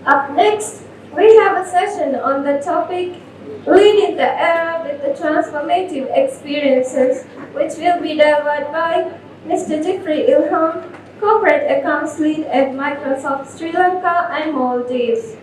Up next, we have a session on the topic Leading the Era with the Transformative Experiences, which will be delivered by Mr. Jiffry Ilham, Corporate Accounts Lead at Microsoft Sri Lanka and Maldives.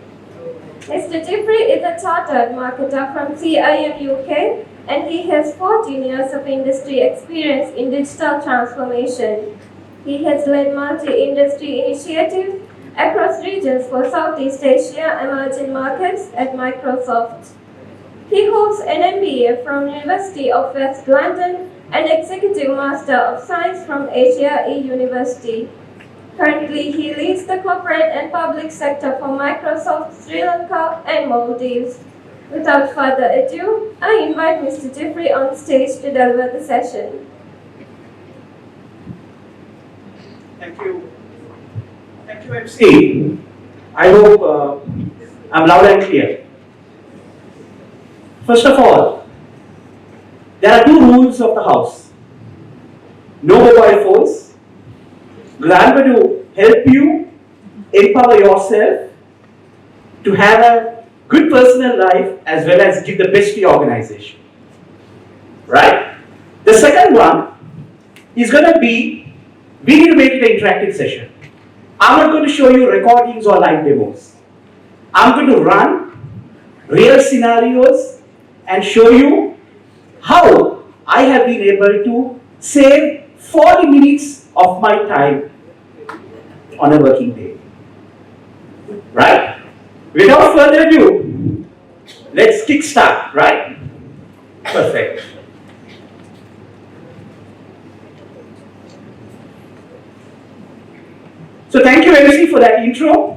Mr. Jiffry is a chartered marketer from CIM UK and he has 14 years of industry experience in digital transformation. He has led multi-industry initiatives across regions for Southeast Asia emerging markets at Microsoft. He holds an MBA from University of West London and Executive Master of Science from Asia University. Currently, he leads the corporate and public sector for Microsoft Sri Lanka and Maldives. Without further ado, I invite Mr. Jiffry on stage to deliver the session. Thank you. Thank you, MC. I hope I'm loud and clear. First of all, there are two rules of the house. No mobile phones. Because I'm going to help you empower yourself to have a good personal life as well as give the best to your organization. Right? The second one is going to be, we need to make it an interactive session. I'm not going to show you recordings or live demos. I'm going to run real scenarios and show you how I have been able to save 40 minutes of my time on a working day. Right? Without further ado, let's kickstart, right? Perfect. So thank you MC for that intro.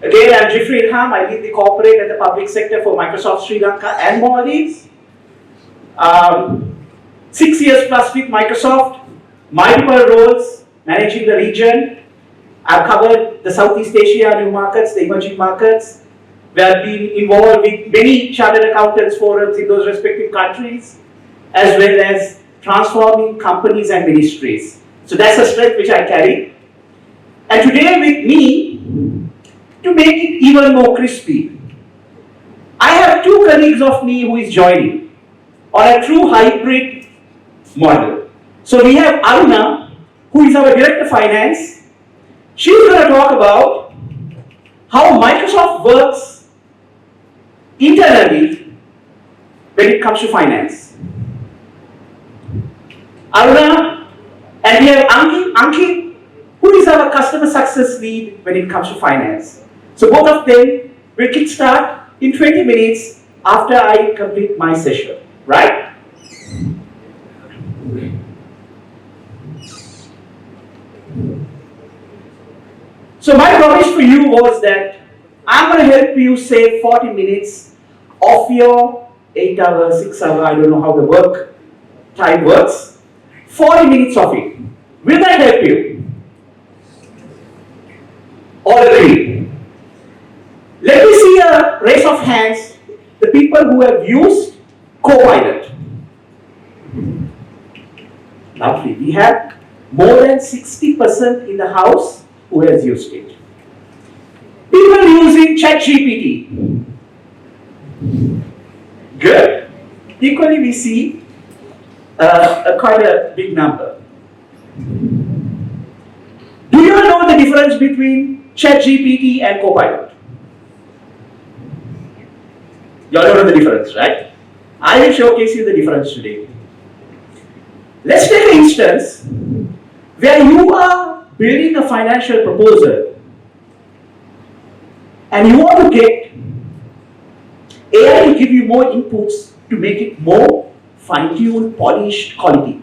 Again, I'm Jiffry Ilham. I lead the corporate and the public sector for Microsoft Sri Lanka and Maldives. 6 years plus with Microsoft, multiple roles, managing the region. I've covered the Southeast Asia new markets, the emerging markets. We have been involved with many chartered accountants forums in those respective countries, as well as transforming companies and ministries. So that's a strength which I carry. And today with me, to make it even more crispy, I have two colleagues of me who is joining on a true hybrid model. So we have Aruna, who is our Director of Finance. She's going to talk about how Microsoft works internally when it comes to finance. Aruna, and we have Ankit, who is our customer success lead when it comes to finance. So both of them will kickstart in 20 minutes after I complete my session, right? So my promise for you was that I'm going to help you save 40 minutes of your 8 hour, 6 hour, I don't know how the work time works, 40 minutes of it. Will that help you? All agree? Let me see a raise of hands, the people who have used Copilot. Lovely. We have more than 60% in the house who has used it. People using ChatGPT. Good. Equally, we see quite a big number. Do you know the difference between ChatGPT and Copilot? You all know the difference, right? I will showcase you the difference today. Let's take an instance where you are building a financial proposal and you want to get AI to give you more inputs to make it more fine-tuned, polished quality.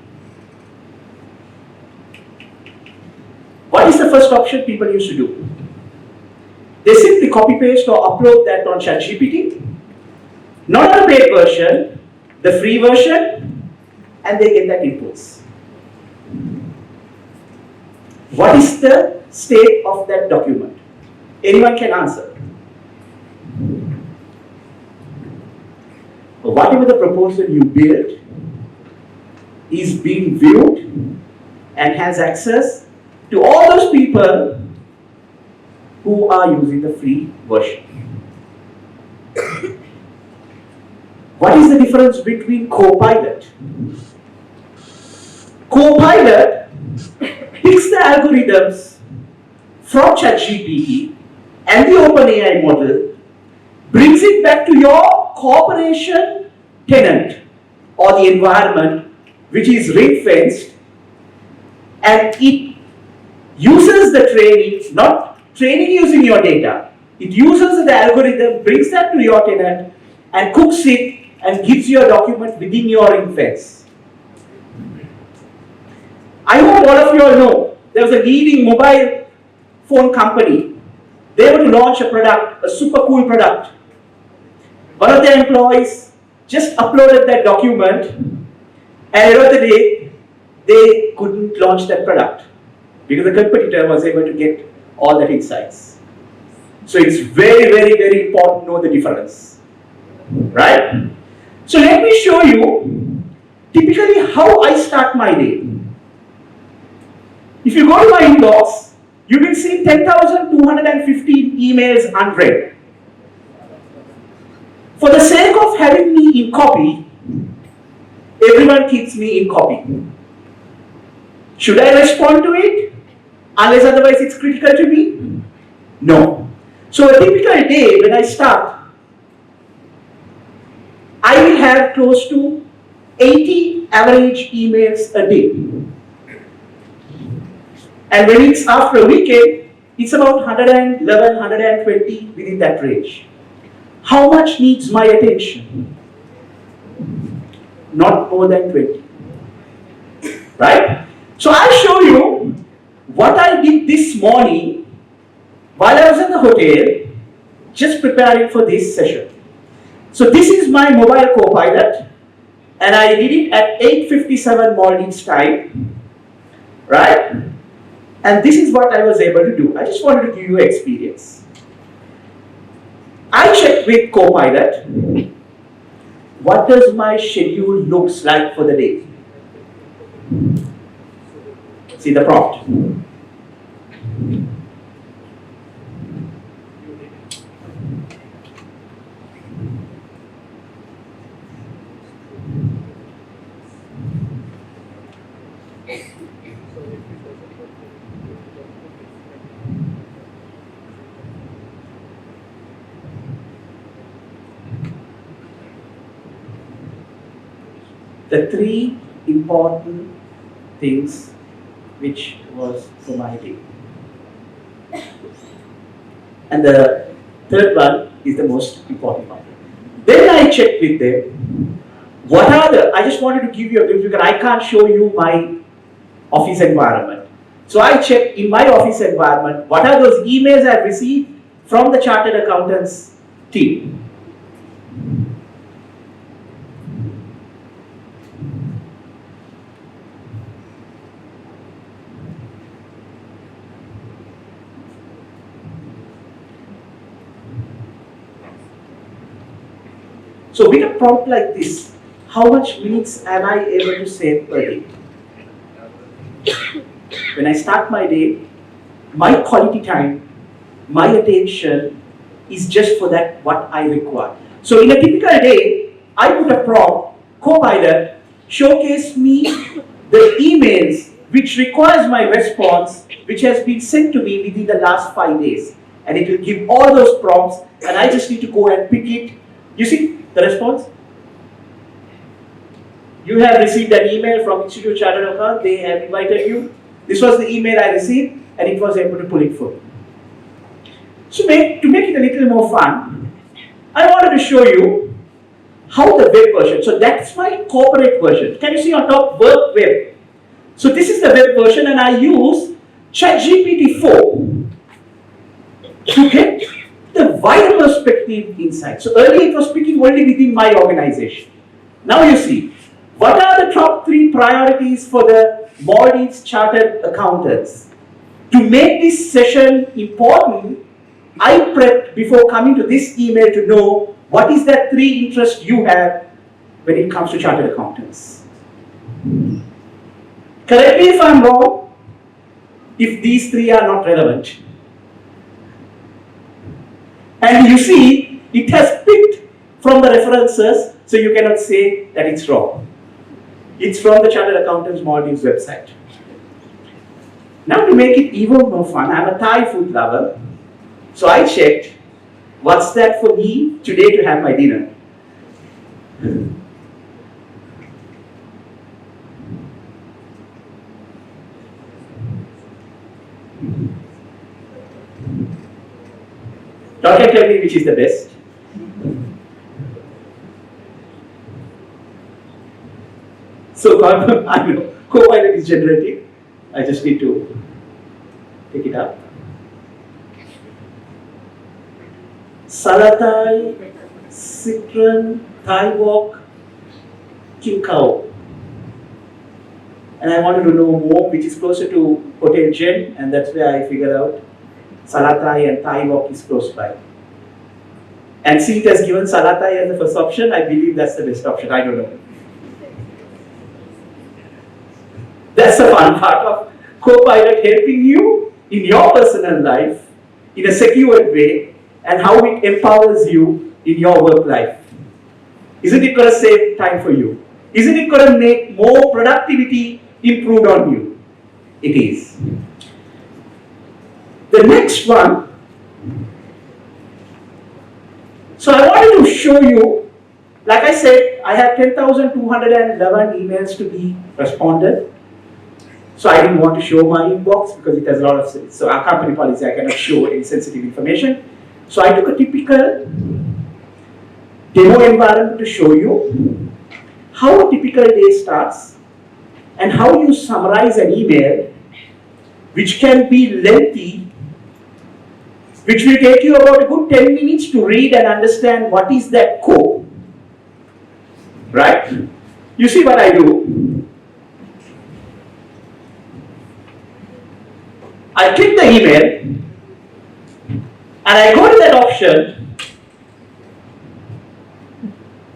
What is the first option people used to do? They simply copy-paste or upload that on ChatGPT, not the paid version, the free version, and they get that inputs. What is the state of that document? Anyone can answer. Whatever the proposal you build is being viewed and has access to all those people who are using the free version. What is the difference between Copilot? Copilot picks the algorithms from ChatGPT and the OpenAI model, brings it back to your corporation tenant or the environment which is ring-fenced, and it uses the training, not training using your data. It uses the algorithm, brings that to your tenant and cooks it and gives you a document within your ring fence. I hope all of you all know there was a leading mobile phone company. They were to launch a product, a super cool product. One of their employees just uploaded that document, and at the end of the day, they couldn't launch that product because the competitor was able to get all that insights. So it's very, very, very important to know the difference, right? So let me show you typically how I start my day. If you go to my inbox, you will see 10,215 emails unread. For the sake of having me in copy, everyone keeps me in copy. Should I respond to it? Unless otherwise it's critical to me? No. So a typical day when I start, I will have close to 80 average emails a day. And when it's after a weekend, it's about 111, 120 within that range. How much needs my attention? Not more than 20. Right? So I'll show you what I did this morning while I was in the hotel, just preparing for this session. So this is my mobile Copilot, and I did it at 8:57 Maldives time, right? And this is what I was able to do. I just wanted to give you an experience. I checked with Copilot, what does my schedule looks like for the day? See the prompt. The three important things which was for my day. And the third one is the most important one. Then I checked with them, what are the, I just wanted to give you a glimpse because I can't show you my office environment. So I checked in my office environment, what are those emails I've received from the Chartered Accountants team. So with a prompt like this, how much minutes am I able to save per day? When I start my day, my quality time, my attention is just for that what I require. So in a typical day, I put a prompt, Copilot, showcase me the emails which requires my response, which has been sent to me within the last 5 days. And it will give all those prompts, and I just need to go and pick it. You see the response? You have received an email from Institute Chartered Accountants, they have invited you. This was the email I received, and it was able to pull it for me. So to make it a little more fun, I wanted to show you how the web version, so that's my corporate version. Can you see on top, work web? So this is the web version, and I use ChatGPT 4 to get the wider perspective insight. So earlier it was speaking only within my organization. Now you see, what are the top 3 priorities for the Maldives Chartered Accountants? To make this session important, I prepped before coming to this email to know what is that 3 interests you have when it comes to Chartered Accountants. Correct me if I'm wrong, if these 3 are not relevant. And you see, it has picked from the references, so you cannot say that it's wrong. It's from the Chartered Accountants Maldives website. Now to make it even more fun, I'm a Thai food lover, so I checked what's that for me today to have my dinner. Y'all can tell me which is the best. So I know, Copilot is generating. I just need to pick it up. Salatai, Citron, Thai Wok, King Cow. And I wanted to know more, which is closer to Hotel Jen, and that's where I figured out Salatai and Thai Wok is close by. And see, it has given Salatai as the first option. I believe that's the best option. I don't know. That's the fun part of Copilot helping you in your personal life in a secured way and how it empowers you in your work life. Isn't it going to save time for you? Isn't it going to make more productivity improved on you? It is. The next one. So I wanted to show you, like I said, I have 10,211 emails to be responded. So I didn't want to show my inbox because it has a lot of, so our company policy, I cannot show any sensitive information. So I took a typical demo environment to show you how a typical day starts and how you summarize an email which can be lengthy, which will take you about a good 10 minutes to read and understand what is that core. Right? You see what I do? I click the email and I go to that option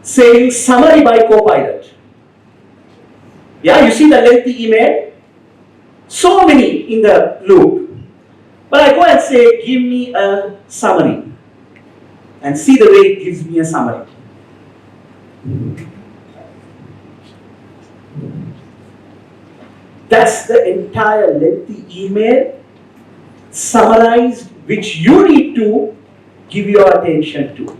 saying summary by Copilot. Yeah, you see the lengthy email? So many in the loop. But I go and say, give me a summary. And see the way it gives me a summary. That's the entire lengthy email summarized, which you need to give your attention to.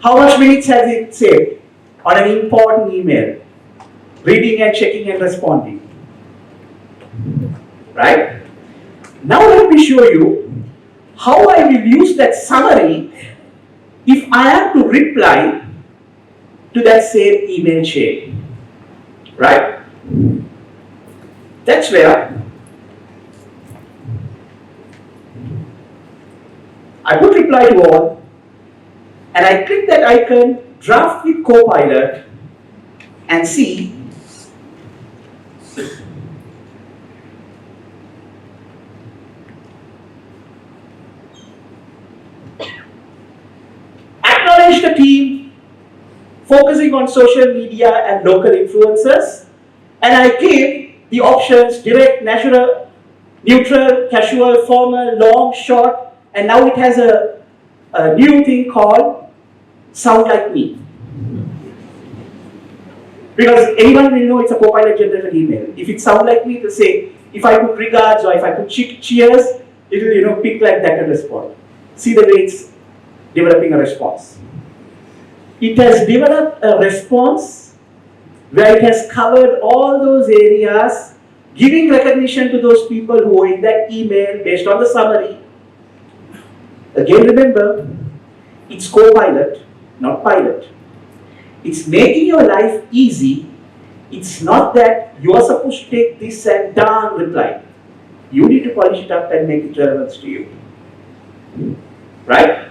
How much minutes has it saved on an important email? Reading and checking and responding. Right? Now let me show you how I will use that summary if I have to reply to that same email chain. Right? That's where I put reply to all and I click that icon, draft with Copilot, and see acknowledge the team, focusing on social media and local influencers, and I give the options direct, natural, neutral, casual, formal, long, short, and now it has a new thing called sound like me. Because anyone will know it's a Copilot generated email. If it sounds like me, it will say, if I put regards or if I put cheers, it will pick like that and respond. See the way it's developing a response. It has developed a response where it has covered all those areas, giving recognition to those people who are in that email based on the summary. Again, remember, it's Copilot, not pilot. It's making your life easy. It's not that you are supposed to take this and done reply. You need to polish it up and make it relevant to you. Right?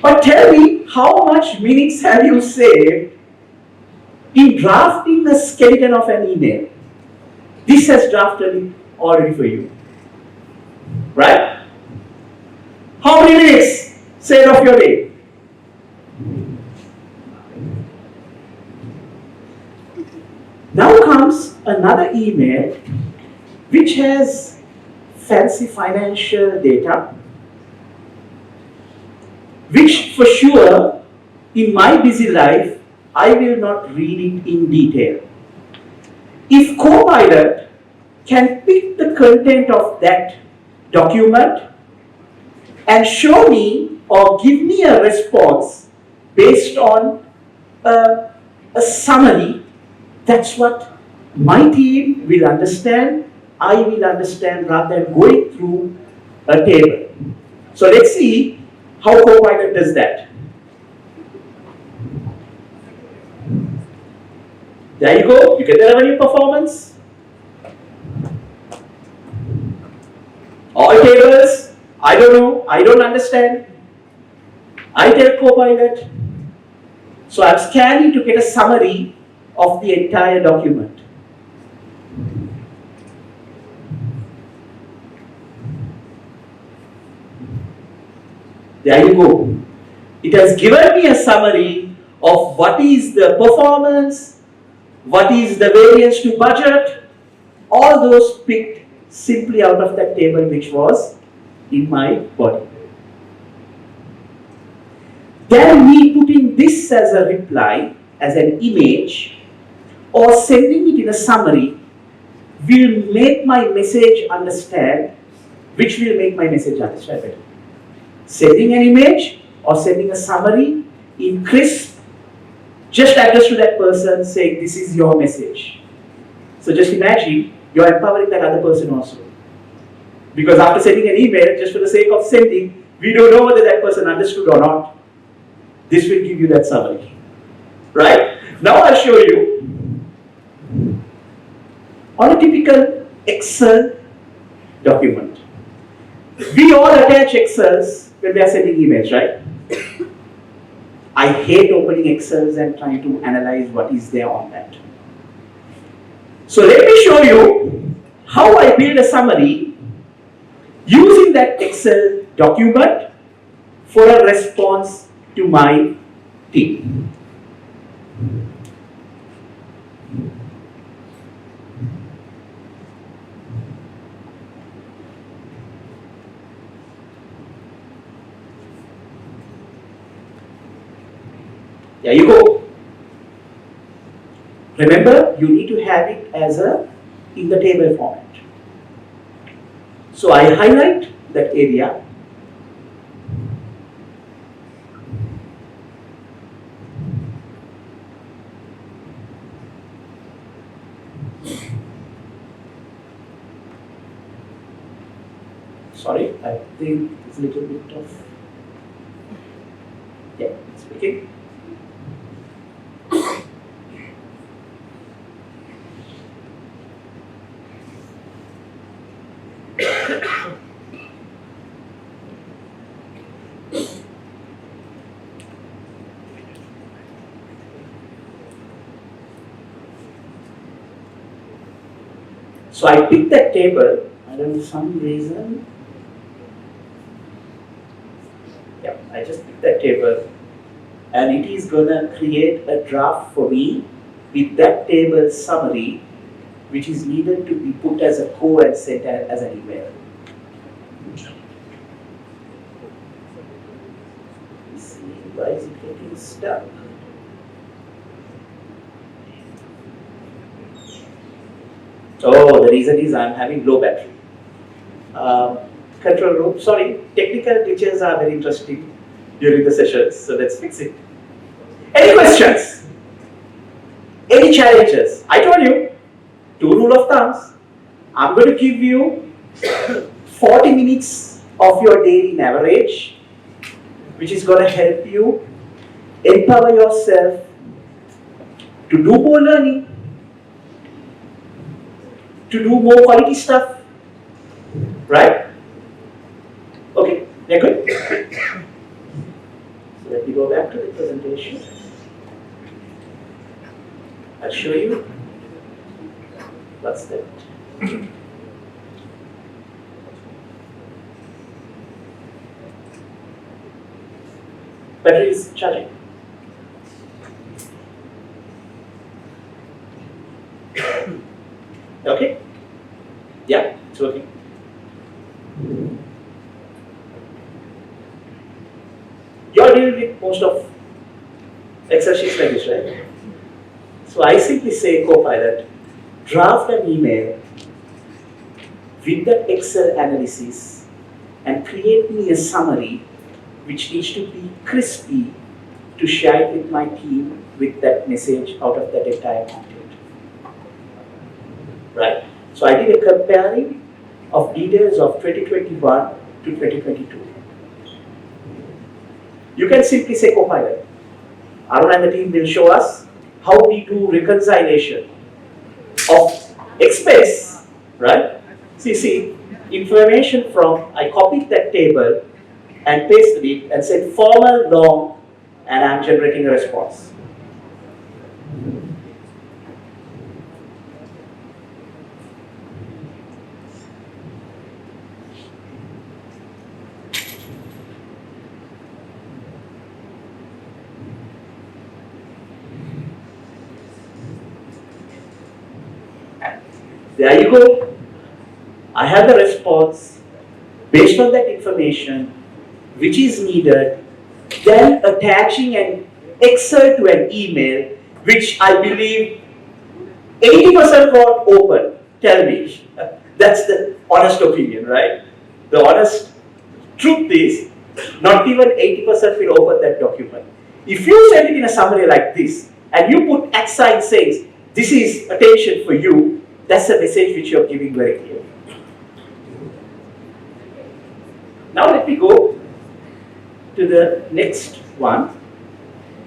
But tell me, how much minutes have you saved in drafting the skeleton of an email? This has drafted it already for you. Right? How many minutes saved of your day? Now comes another email which has fancy financial data. which for sure in my busy life I will not read it in detail. If Copilot can pick the content of that document and show me or give me a response based on a summary, that's what my team will understand, I will understand rather than going through a table. So let's see how Copilot does that. There you go, you get the revenue performance. All tables, I don't know, I don't understand. I tell Copilot. So I'm scanning to get a summary of the entire document. There you go. It has given me a summary of what is the performance, what is the variance to budget, all those picked simply out of that table which was in my body. Then me putting this as a reply, as an image, or sending it in a summary will make my message understand, which will make my message understand better. Sending an image or sending a summary in crisp, just address to that person saying this is your message. So just imagine you're empowering that other person also. Because after sending an email, just for the sake of sending, we don't know whether that person understood or not. This will give you that summary. Right? Now I'll show you on a typical Excel document. We all attach Excels when we are sending emails, right? I hate opening Excels and trying to analyze what is there on that. So let me show you how I build a summary using that Excel document for a response to my team. There you go. Remember, you need to have it as in the table format. So I highlight that area. Sorry, I think it's a little bit of, yeah, it's okay. So I pick that table, and for some reason, yeah, I just pick that table, and it is gonna create a draft for me with that table summary, which is needed to be put as a code and sent as an email. Let's see, why is it getting stuck? Oh, the reason is I'm having low battery. Control room, sorry, technical glitches are very interesting during the sessions, so let's fix it. Any questions? Any challenges? I told you, 2 rule of thumbs. I'm going to give you 40 minutes of your day in average, which is going to help you empower yourself to do more learning, to do more quality stuff, right? Okay, they're good? So let me go back to the presentation. I'll show you. What's that? Battery is charging. Okay? Yeah, it's working. Your are dealing with most of Excel sheets like this, right? So I simply say, Copilot, draft an email with the Excel analysis and create me a summary which needs to be crispy to share it with my team with that message out of that entire content. Right? So I did a comparing of details of 2021 to 2022. You can simply say, Copilot, Arun and the team will show us how we do reconciliation of expense, right? See, information from, I copied that table and pasted it and said formal, long, and I'm generating a response. There you go. I have the response based on that information which is needed, then attaching an Excel to an email which I believe 80% got open. Tell me. That's the honest opinion, right? The honest truth is not even 80% will open that document. If you send it in a summary like this and you put X sign says this is attention for you, that's a message which you're giving very clearly. Now let me go to the next one,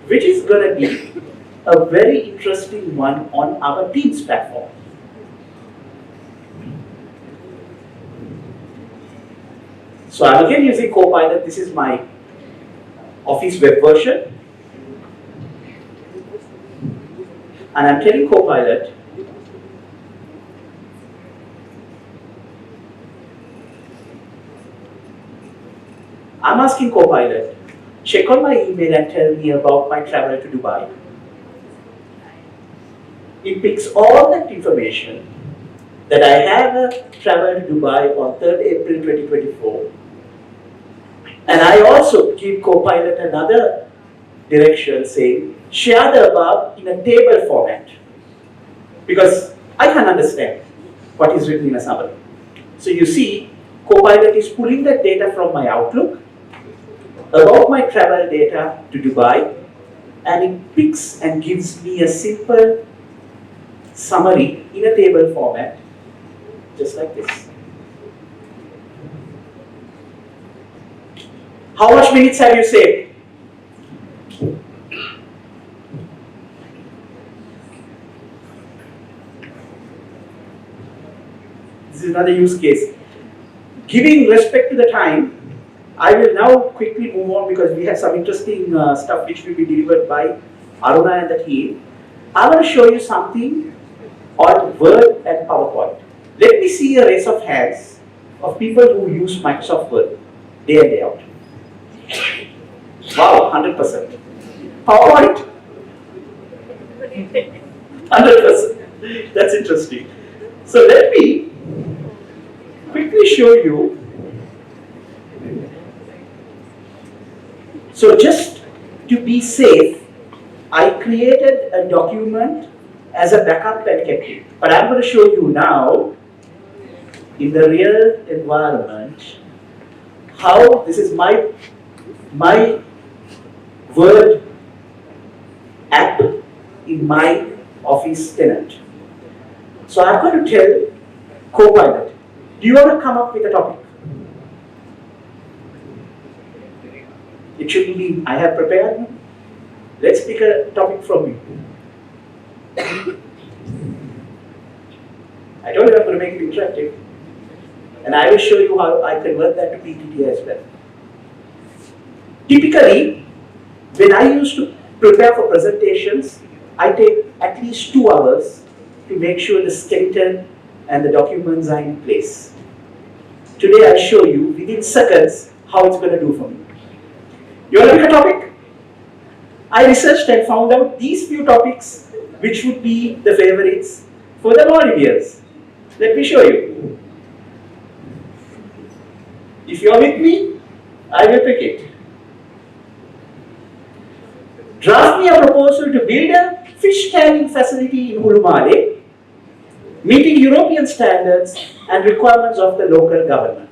which is going to be a very interesting one on our Teams platform. So I'm again using Copilot. This is my Office web version. And I'm telling Copilot, I'm asking Copilot, check on my email and tell me about my travel to Dubai. It picks all that information that I have a travel to Dubai on 3rd April 2024. And I also give Copilot another direction saying, share the above in a table format. Because I can understand what is written in a summary. So you see, Copilot is pulling that data from my Outlook, about my travel data to Dubai, and it picks and gives me a simple summary in a table format, just like this. How much minutes have you saved? This is another use case. Giving respect to the time, I will now quickly move on because we have some interesting stuff which will be delivered by Aruna and the team. I want to show you something on Word and PowerPoint. Let me see a raise of hands of people who use Microsoft Word day in, day out. Wow, 100%. PowerPoint? 100%. That's interesting. So let me quickly show you. So just to be safe, I created a document as a backup and kept it. But I'm going to show you now, in the real environment, how this is my Word app in my Office tenant. So I'm going to tell Copilot, do you want to come up with a topic? It should be, I have prepared. Let's pick a topic from you. I told you I'm going to make it interactive. And I will show you how I convert that to PPT as well. Typically, when I used to prepare for presentations, I take at least 2 hours to make sure the skeleton and the documents are in place. Today I'll show you within seconds how it's going to do for me. You want to pick a topic? I researched and found out these few topics which would be the favorites for the Maldivians. Let me show you. If you are with me, I will pick it. Draft me a proposal to build a fish canning facility in Hulumale, meeting European standards and requirements of the local government.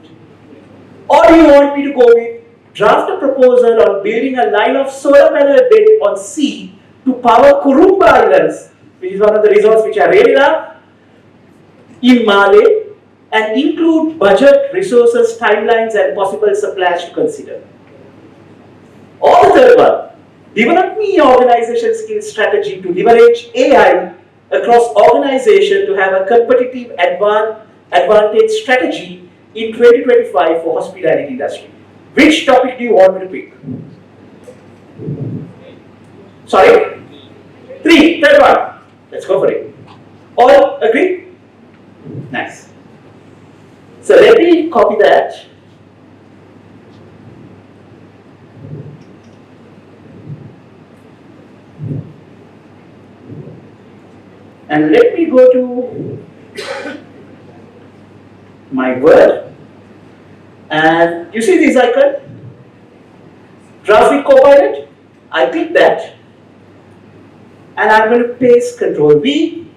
Or do you want me to go with draft a proposal on building a line of solar panel bed on sea to power Kurumba Islands, which is one of the resorts which I really love, in Malé, and include budget, resources, timelines, and possible suppliers to consider. Or the third one, develop me organization skills strategy to leverage AI across organization to have a competitive advantage strategy in 2025 for hospitality industry. Which topic do you want me to pick? Sorry? 3, third one. Let's go for it. All agree? Nice. So let me copy that. And let me go to my Word. And you see this icon? Draft with Copilot. I click that. And I'm going to paste Control V.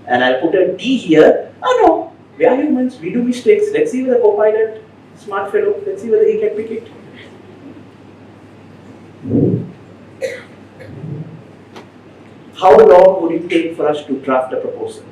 And I'll put a D here. Oh no, we are humans, we do mistakes. Let's see whether Copilot, smart fellow, let's see whether he can pick it. How long would it take for us to draft a proposal?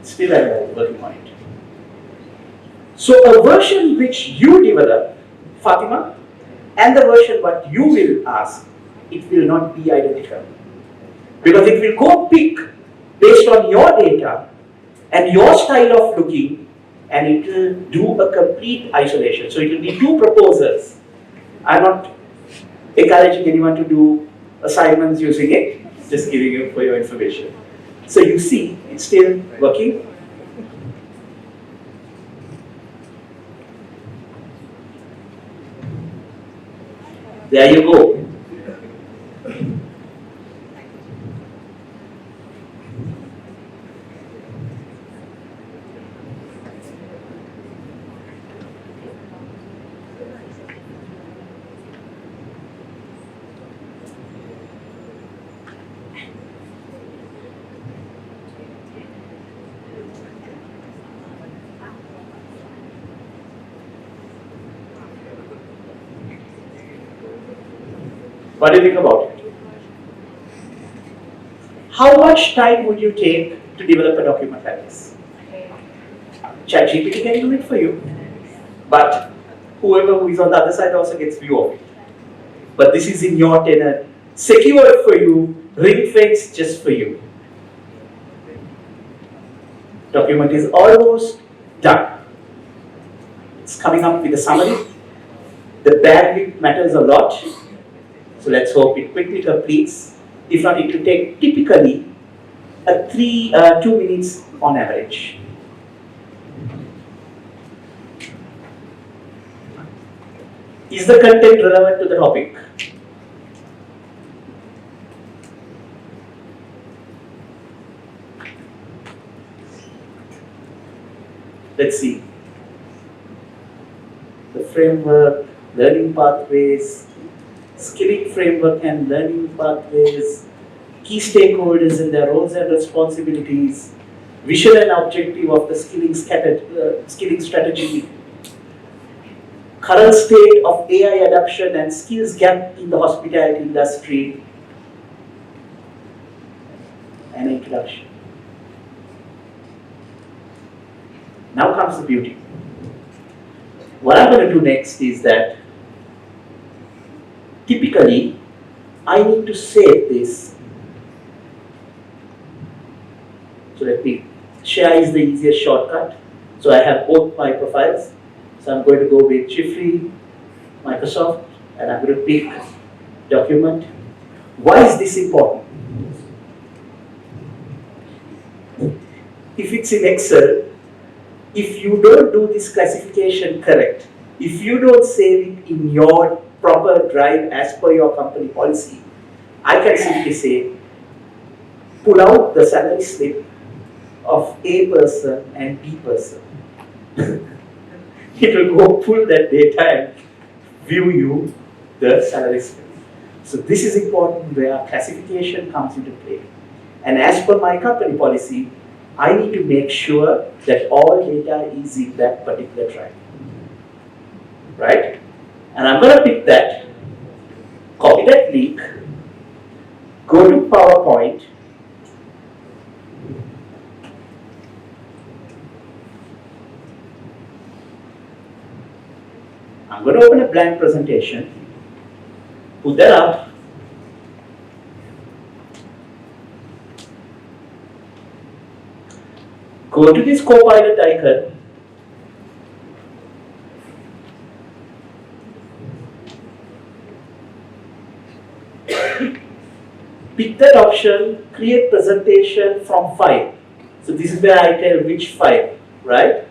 Still I'm working on it. So a version which you develop, Fatima, and the version what you will ask, it will not be identical. Because it will go pick based on your data and your style of looking, and it will do a complete isolation. So it will be 2 proposals. I'm not encouraging anyone to do assignments using it, just giving you for your information. So you see, it's still working. There you go. What do you think about it? How much time would you take to develop a document like this? ChatGPT can do it for you, but whoever who is on the other side also gets view of it. But this is in your tenant, secured for you, ring-fenced just for you. Document is almost done. It's coming up with a summary. The bandwidth matters a lot. So let's hope it quickly completes. If not, it will take typically 2 minutes on average. Is the content relevant to the topic? Let's see. The framework, learning pathways, skilling framework and learning pathways, key stakeholders and their roles and responsibilities, vision and objective of the skilling strategy, current state of AI adoption and skills gap in the hospitality industry, and introduction. Now comes the beauty. What I'm going to do next is that typically, I need to save this. So let me share is the easiest shortcut. So I have both my profiles. So I'm going to go with Jiffry, Microsoft, and I'm going to pick document. Why is this important? if it's in Excel, if you don't do this classification correct, if you don't save it in your proper drive as per your company policy, I can simply say, pull out the salary slip of A person and B person. It will go pull that data and view you the salary slip. So this is important where classification comes into play. And as per my company policy, I need to make sure that all data is in that particular drive. Right? And I'm going to pick that, copy that link, go to PowerPoint, I'm going to open a blank presentation, put that up, go to this Copilot icon, pick that option, create presentation from file. So this is where I tell which file, right?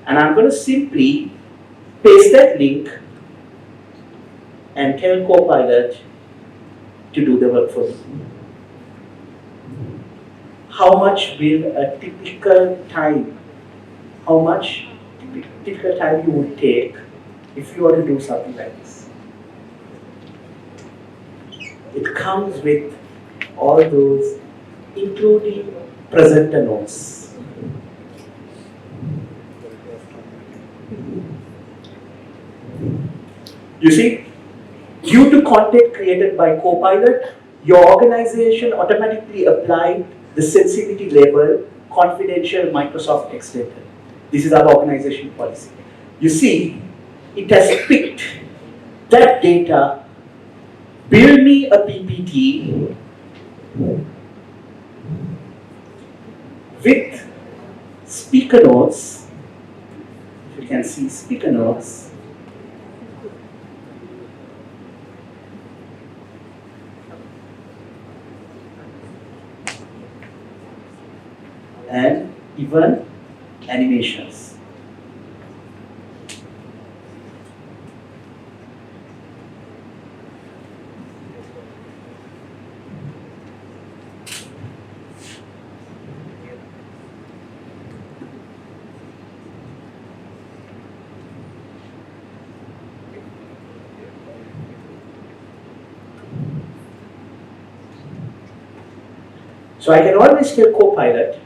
And I'm going to simply paste that link and tell Copilot to do the work for me. How much will a typical time, how much typical time you would take if you were to do something like this? It comes with all those, including presenter notes. You see, due to content created by Copilot, your organization automatically applied the sensitivity label confidential Microsoft extended. This is our organization policy. You see, it has picked that data, build me a PPT with speaker notes. You can see speaker notes. And even animations. So I can always tell Copilot,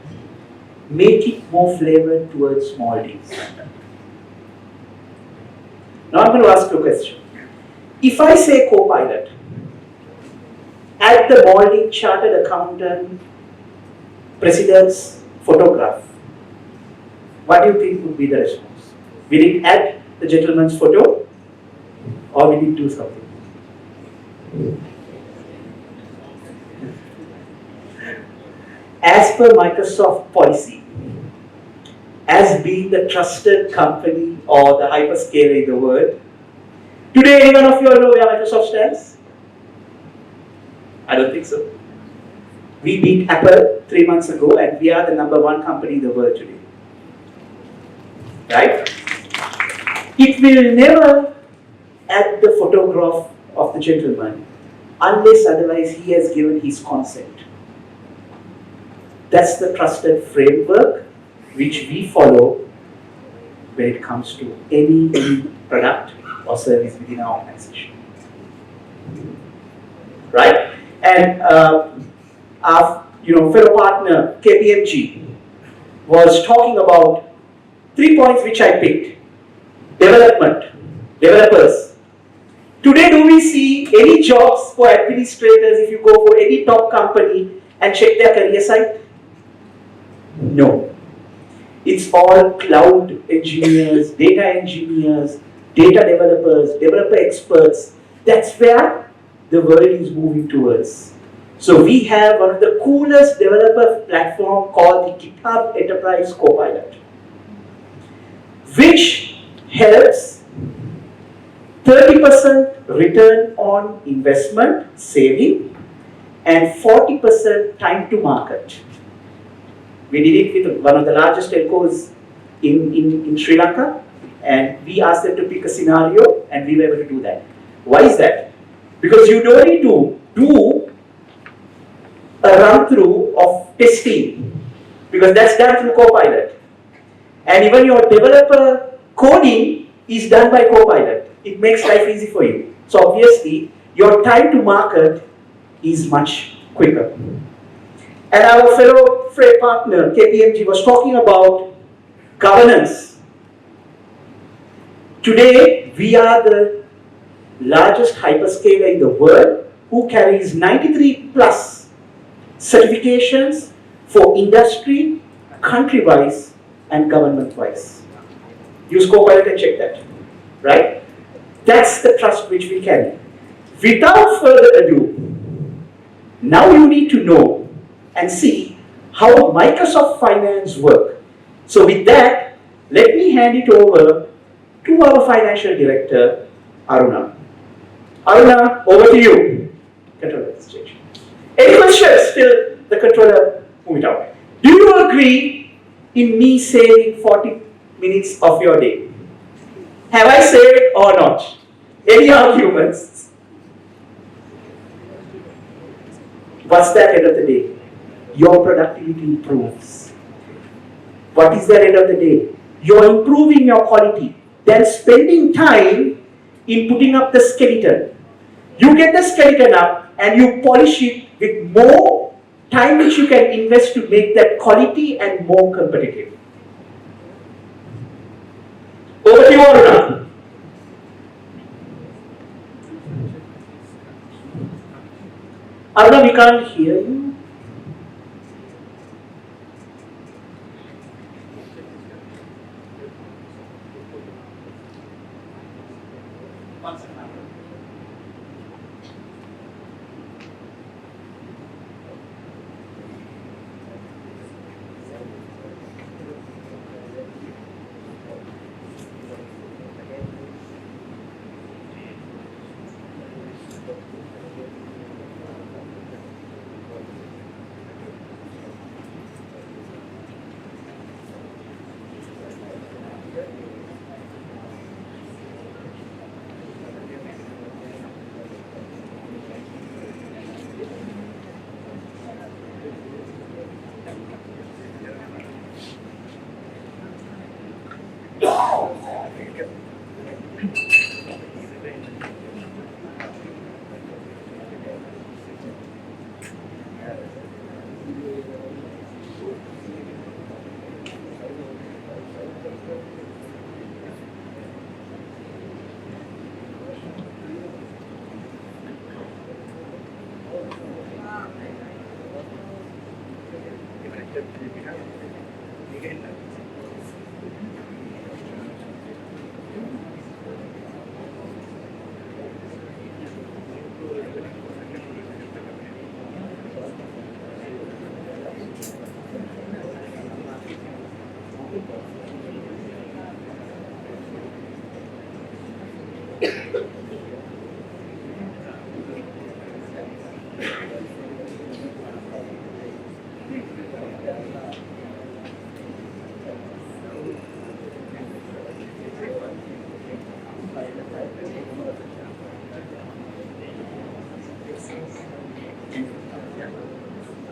make it more flavored towards Maldives. Now I'm going to ask you a question. If I say Copilot, add the Maldives Chartered Accountant President's photograph, what do you think would be the response? Will it add the gentleman's photo or will it do something? As per Microsoft policy, as being the trusted company or the hyperscaler in the world, today any one of you all know where Microsoft stands? I don't think so. We beat Apple 3 months ago and we are the #1 company in the world today. Right? It will never add the photograph of the gentleman unless otherwise he has given his consent. That's the trusted framework which we follow when it comes to any product or service within our organization. Right? And our fellow partner KPMG was talking about 3 points which I picked. Development, developers. Today do we see any jobs for administrators if you go for any top company and check their career site? No. It's all cloud engineers, data developers, developer experts. That's where the world is moving towards. So we have one of the coolest developer platform called the GitHub Enterprise Copilot, which helps 30% return on investment saving and 40% time to market. We did it with one of the largest telcos in Sri Lanka, and we asked them to pick a scenario, and we were able to do that. Why is that? Because you don't need to do a run-through of testing, because that's done through Copilot. And even your developer coding is done by Copilot. It makes life easy for you. So obviously, your time to market is much quicker. And our fellow freight partner, KPMG, was talking about governance. Today, we are the largest hyperscaler in the world who carries 93 plus certifications for industry, country-wise, and government-wise. Use Copilot and check that, right? That's the trust which we carry. Without further ado, now you need to know and see how Microsoft Finance work. So with that, let me hand it over to our financial director, Aruna. Aruna, over to you. Controller stage. Any questions till the controller move it out? Do you agree in me saving 40 minutes of your day? Have I saved or not? Any arguments? What's that end of the day? Your productivity improves. What is that end of the day? You're improving your quality. Then spending time in putting up the skeleton. You get the skeleton up and you polish it with more time which you can invest to make that quality and more competitive. Over to you, Aruna. Aruna, we can't hear you.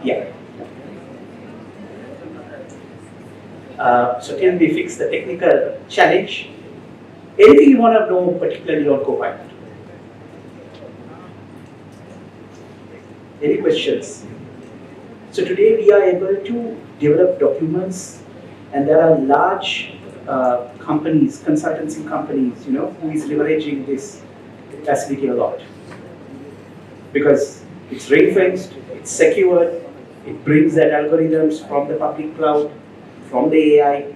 Yeah. So till we fix the technical challenge, anything you want to know particularly on Copilot? Any questions? So today we are able to develop documents, and there are large companies, consultancy companies, who is leveraging this facility a lot. Because it's ring-fenced, it's secured, it brings that algorithms from the public cloud, from the AI,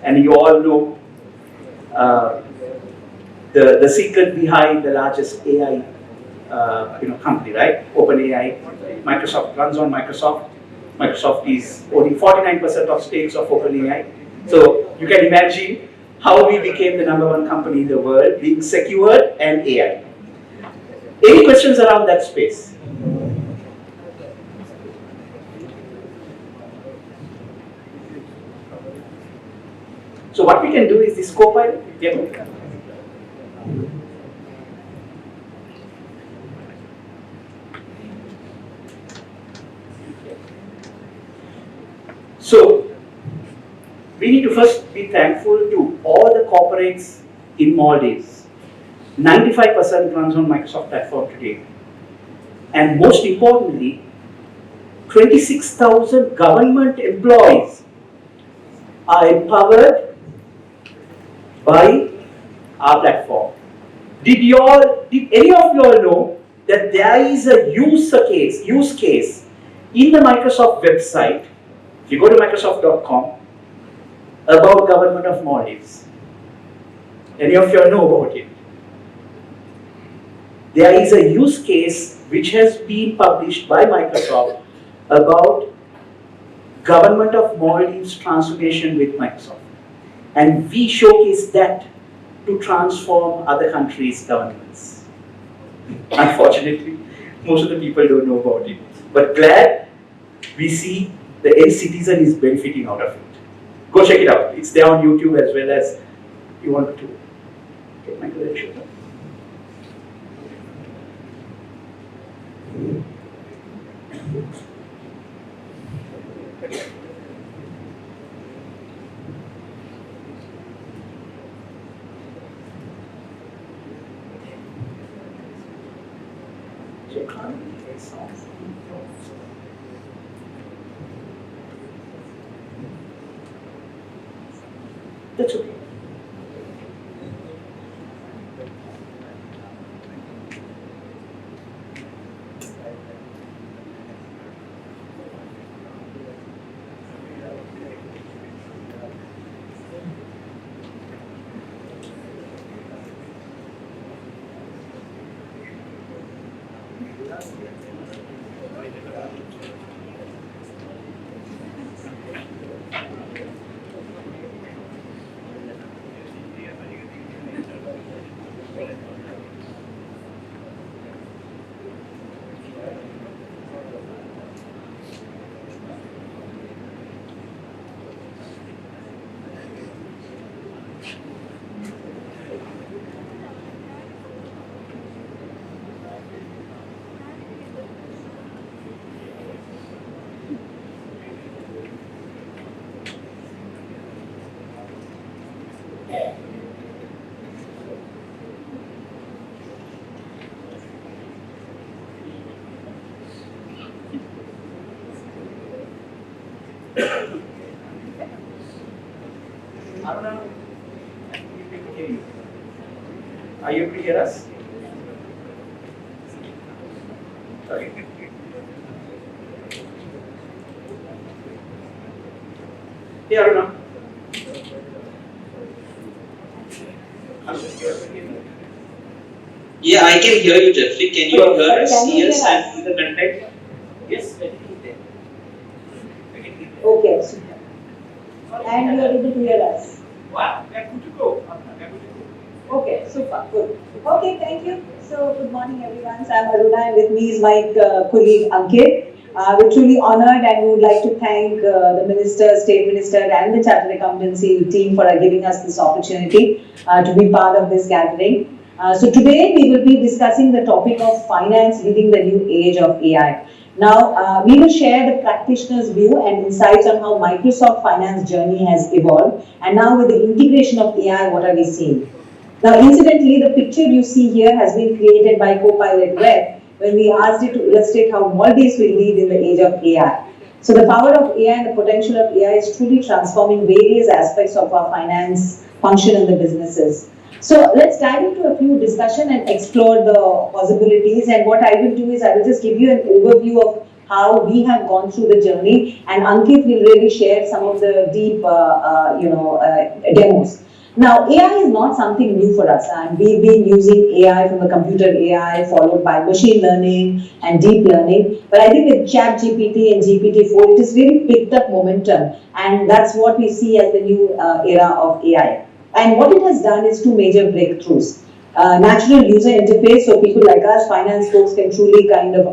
and you all know the secret behind the largest AI company, right? OpenAI. Microsoft runs on Microsoft. Microsoft is owning 49% of stakes of OpenAI. So you can imagine how we became the #1 company in the world, being secured and AI. Any questions around that space? So what we can do is this Copilot. Yeah. So we need to first be thankful to all the corporates in Maldives. 95% runs on Microsoft platform today. And most importantly, 26,000 government employees are empowered by our platform. Did any of you all know that there is a use case in the Microsoft website, if you go to Microsoft.com, about government of Maldives? Any of you all know about it? There is a use case which has been published by Microsoft about government of Maldives transformation with Microsoft. And we showcase that to transform other countries' governments. Unfortunately, most of the people don't know about it. But glad we see the end citizen is benefiting out of it. Go check it out. It's there on YouTube as well as you want to get my credentials. That's okay. Aruna, we can hear you. Are you able to hear us? Sorry. Hey Aruna. Yeah, I can hear you, Jeffrey. Can you hear us? Yes, and see the content? Yes, I can hear them. I can hear them. Okay, super. And you are able to hear us. Wow, they're good to go. They're good to go. Okay, super, good. Okay, thank you. So, good morning, everyone. So, I'm Aruna, and with me is my colleague Ankit. We're truly honored, and we would like to thank the Minister, State Minister, and the Chartered Accountancy team for giving us this opportunity to be part of this gathering. So, today we will be discussing the topic of finance leading the new age of AI. Now, we will share the practitioner's view and insights on how Microsoft finance journey has evolved, and now with the integration of AI, what are we seeing? Now, incidentally, the picture you see here has been created by Copilot Web when we asked it to illustrate how Maldives will lead in the age of AI. So, the power of AI and the potential of AI is truly transforming various aspects of our finance function in the businesses. So let's dive into a few discussion and explore the possibilities. And what I will do is I will just give you an overview of how we have gone through the journey, and Ankit will really share some of the deep, demos. Now, AI is not something new for us, and we've been using AI from the computer AI, followed by machine learning and deep learning. But I think with ChatGPT and GPT-4, it has really picked up momentum, and that's what we see as the new era of AI. And what it has done is two major breakthroughs. Natural user interface, so people like us, finance folks, can truly kind of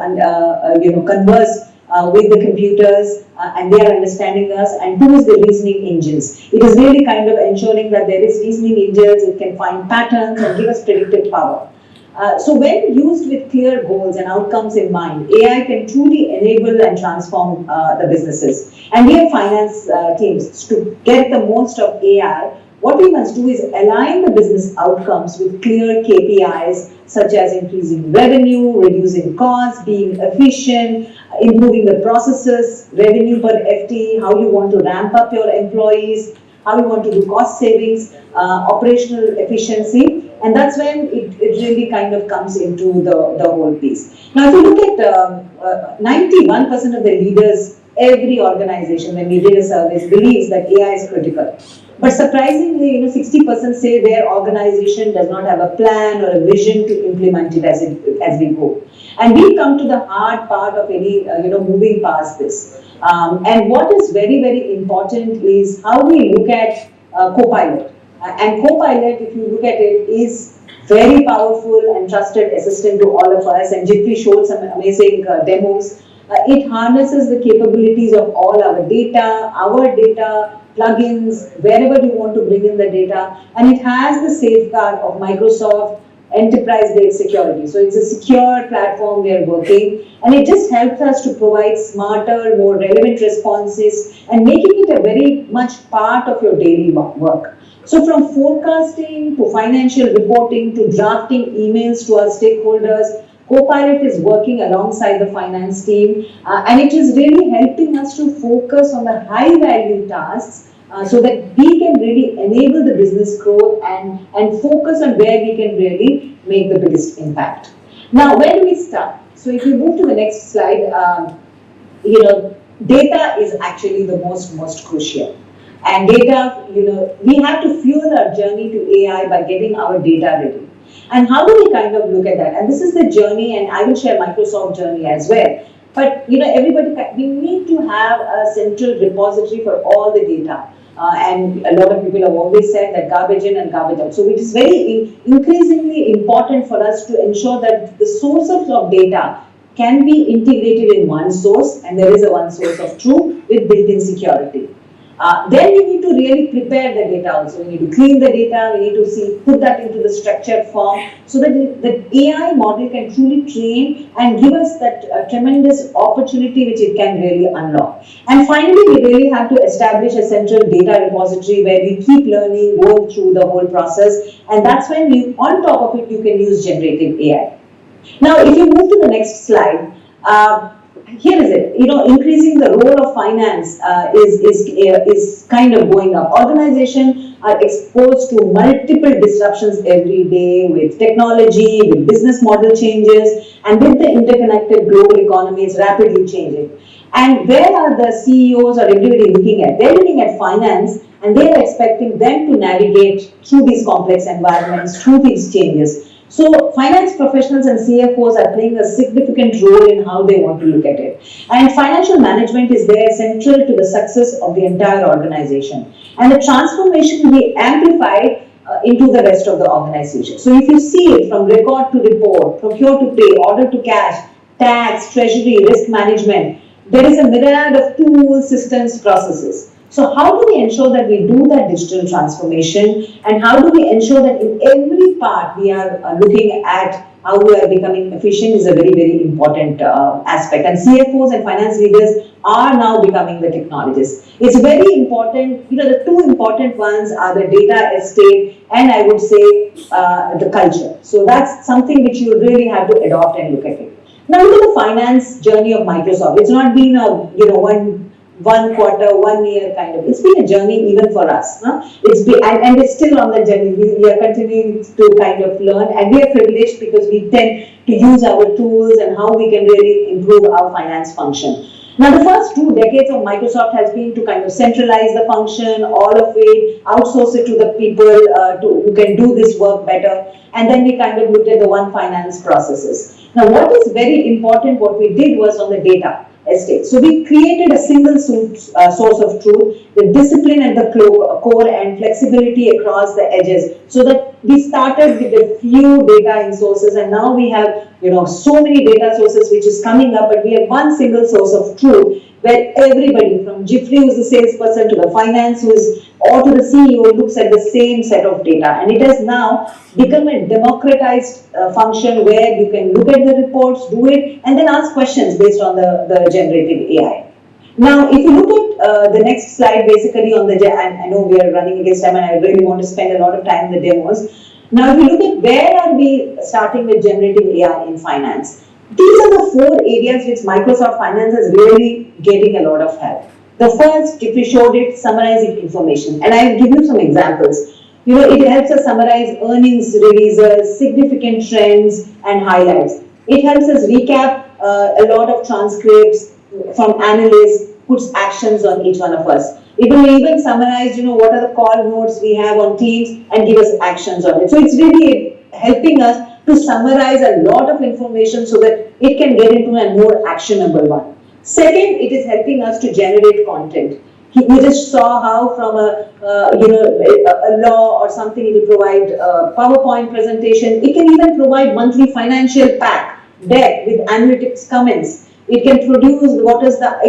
converse with the computers and they are understanding us, and two is the reasoning engines. It is really kind of ensuring that there is reasoning engines, it can find patterns and give us predictive power. So when used with clear goals and outcomes in mind, AI can truly enable and transform the businesses. And we have finance teams to get the most of AI. What we must do is align the business outcomes with clear KPIs such as increasing revenue, reducing costs, being efficient, improving the processes, revenue per FTE, how you want to ramp up your employees, how you want to do cost savings, operational efficiency, and that's when it really kind of comes into the whole piece. Now, if you look at 91% of the leaders, every organization, when we did a survey, believes that AI is critical. But surprisingly, 60% say their organization does not have a plan or a vision to implement it as we go. And we come to the hard part of any, moving past this. And what is very, very important is how we look at Copilot. And Copilot, if you look at it, is very powerful and trusted assistant to all of us. And Jiffry showed some amazing demos. It harnesses the capabilities of all our data, plugins, wherever you want to bring in the data. And it has the safeguard of Microsoft enterprise-grade security. So it's a secure platform we are working, and it just helps us to provide smarter, more relevant responses and making it a very much part of your daily work. So from forecasting to financial reporting to drafting emails to our stakeholders, Copilot is working alongside the finance team, and it is really helping us to focus on the high value tasks so that we can really enable the business growth and focus on where we can really make the biggest impact. Now, where do we start? So if you move to the next slide, data is actually the most crucial. And data, we have to fuel our journey to AI by getting our data ready. And how do we kind of look at that? And this is the journey, and I will share Microsoft journey as well. But everybody, we need to have a central repository for all the data. And a lot of people have always said that garbage in and garbage out. So it is very increasingly important for us to ensure that the sources of data can be integrated in one source, and there is a one source of truth with built-in security. Then we need to really prepare the data also. We need to clean the data, we need to put that into the structured form so that the AI model can truly train and give us that tremendous opportunity which it can really unlock. And finally, we really have to establish a central data repository where we keep learning, going through the whole process, and that's when on top of it, you can use generative AI. Now, if you move to the next slide, here is it. Increasing the role of finance is kind of going up. Organizations are exposed to multiple disruptions every day with technology, with business model changes, and with the interconnected global economy, it's rapidly changing. And where are the CEOs or everybody looking at? They're looking at finance, and they're expecting them to navigate through these complex environments, through these changes. So finance professionals and CFOs are playing a significant role in how they want to look at it. And financial management is there central to the success of the entire organization. And the transformation will be amplified into the rest of the organization. So if you see it from record to report, procure to pay, order to cash, tax, treasury, risk management, there is a myriad of tools, systems, processes. So how do we ensure that we do that digital transformation, and how do we ensure that in every part we are looking at how we are becoming efficient is a very, very important aspect. And CFOs and finance leaders are now becoming the technologists. It's very important, the two important ones are the data estate and I would say the culture. So that's something which you really have to adopt and look at it. Now look at the finance journey of Microsoft. It's not been a, one quarter, 1 year kind of. It's been a journey even for us. It's been, and it's still on the journey. We are continuing to kind of learn, and we are privileged because we tend to use our tools and how we can really improve our finance function. Now, the first 2 decades of Microsoft has been to kind of centralize the function, all of it, outsource it to the people who can do this work better, and then we kind of looked at the one finance processes. Now, what is very important, what we did was on the data estate. So we created a single source of truth, the discipline at the core and flexibility across the edges, so that we started with a few data in sources and now we have so many data sources which is coming up, but we have one single source of truth where everybody from Jiffry, who's the salesperson, to the finance, or to the CEO, looks at the same set of data. And it has now become a democratized function where you can look at the reports, do it, and then ask questions based on the generative AI. Now, if you look at the next slide, basically on the, and I know we are running against time and I really want to spend a lot of time in the demos. Now, if you look at where are we starting with generative AI in finance, these are the 4 areas which Microsoft Finance is really getting a lot of help. The first, if we showed it, summarizing information. And I'll give you some examples. It helps us summarize earnings releases, significant trends, and highlights. It helps us recap a lot of transcripts from analysts, puts actions on each one of us. It will even summarize, what are the call notes we have on Teams and give us actions on it. So it's really helping us to summarize a lot of information so that it can get into a more actionable one. Second, it is helping us to generate content. We just saw how from a law or something it will provide a PowerPoint presentation. It can even provide monthly financial pack, deck with analytics comments. It can produce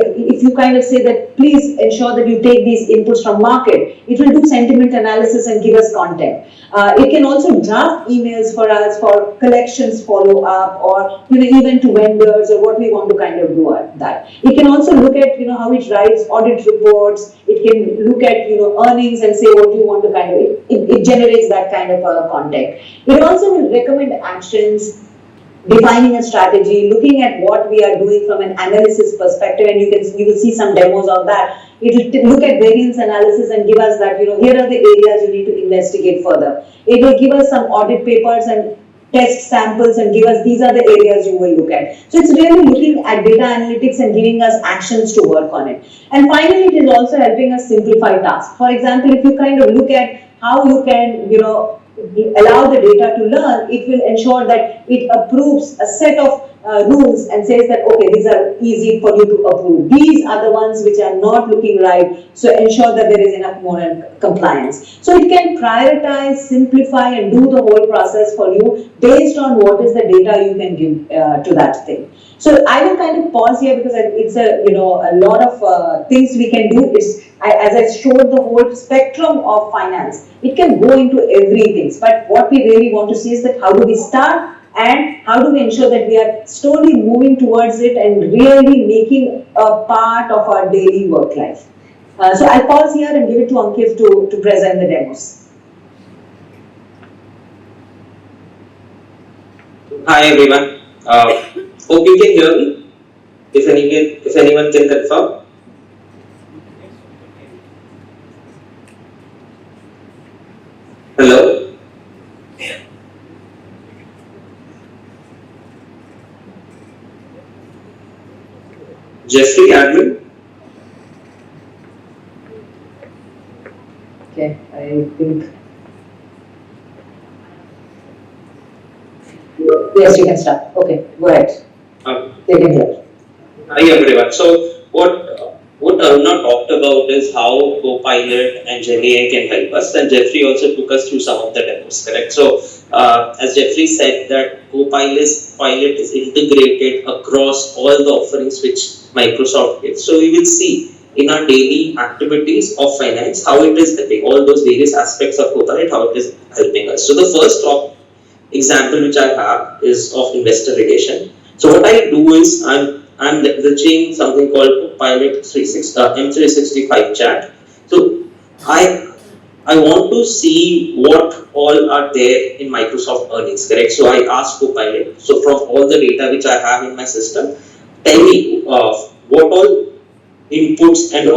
if you kind of say that please ensure that you take these inputs from market, it will do sentiment analysis and give us content. It can also draft emails for us for collections follow up or even to vendors or what we want to kind of do at that. It can also look at how it writes audit reports. It can look at earnings and say what you want to kind of it generates that kind of content. It also will recommend actions, defining a strategy, looking at what we are doing from an analysis perspective, and you will see some demos of that. It will look at variance analysis and give us that, here are the areas you need to investigate further. It will give us some audit papers and test samples and give us these are the areas you will look at. So it's really looking at data analytics and giving us actions to work on it. And finally, it is also helping us simplify tasks. For example, if you kind of look at how you can, allow the data to learn, it will ensure that it approves a set of rules and says that, okay, these are easy for you to approve. These are the ones which are not looking right, so ensure that there is enough moral compliance. So it can prioritize, simplify, and do the whole process for you based on what is the data you can give to that thing. So I will kind of pause here because it's a lot of things we can do. As I showed the whole spectrum of finance, it can go into everything. But what we really want to see is that how do we start and how do we ensure that we are slowly moving towards it and really making a part of our daily work life. So I'll pause here and give it to Ankit to present the demos. Hi everyone. Hope you can hear me. If anyone can confirm. Hello. Jiffry admin. Okay, I think. Yes, you can start. Okay, go ahead. They can hear. Hi everyone. So what Aruna talked about is how Copilot and GenAI can help us, and Jeffrey also took us through some of the demos, correct? So as Jeffrey said that Copilot is integrated across all the offerings which Microsoft gives. So we will see in our daily activities of finance how it is helping all those various aspects of Copilot, how it is helping us. So the first example which I have is of investor relation. So what I do is I'm leveraging something called Copilot M365 chat. So I want to see what all are there in Microsoft earnings, correct? So I ask Copilot, so from all the data which I have in my system, tell me what all inputs and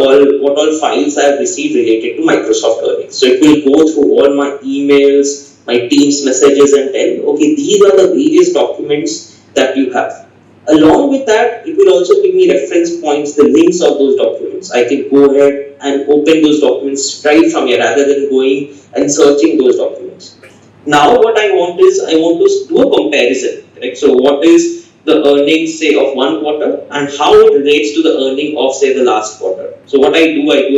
what all files I have received related to Microsoft earnings. So it will go through all my emails, my Teams messages and tell, okay, these are the various documents that you have. Along with that, it will also give me reference points, the links of those documents. I can go ahead and open those documents right from here rather than going and searching those documents. Now what I want to do a comparison, correct? So what is the earnings, say, of one quarter and how it relates to the earning of, say, the last quarter. So what I do a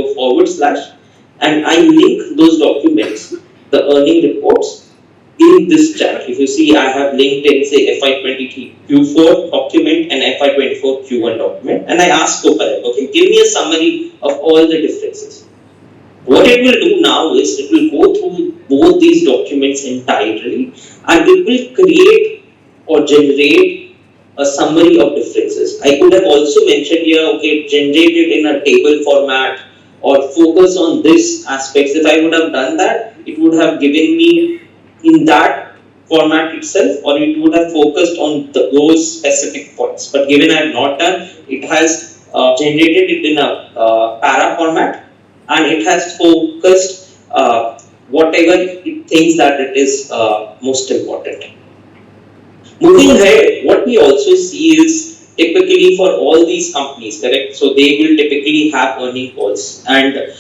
/ and I link those documents, the earning reports, in this chart, if you see, I have linked in say FY23 Q4 document and FY24 Q1 document, and I asked Copilot, okay, give me a summary of all the differences. What it will do now is it will go through both these documents entirely and it will create or generate a summary of differences. I could have also mentioned here, okay, generate it in a table format or focus on this aspects. If I would have done that, it would have given me in that format itself, or it would have focused on those specific points. But given I have not done, it has generated it in a para format, and it has focused whatever it thinks that it is most important. Moving ahead, what we also see is typically for all these companies, correct? So they will typically have earning calls, and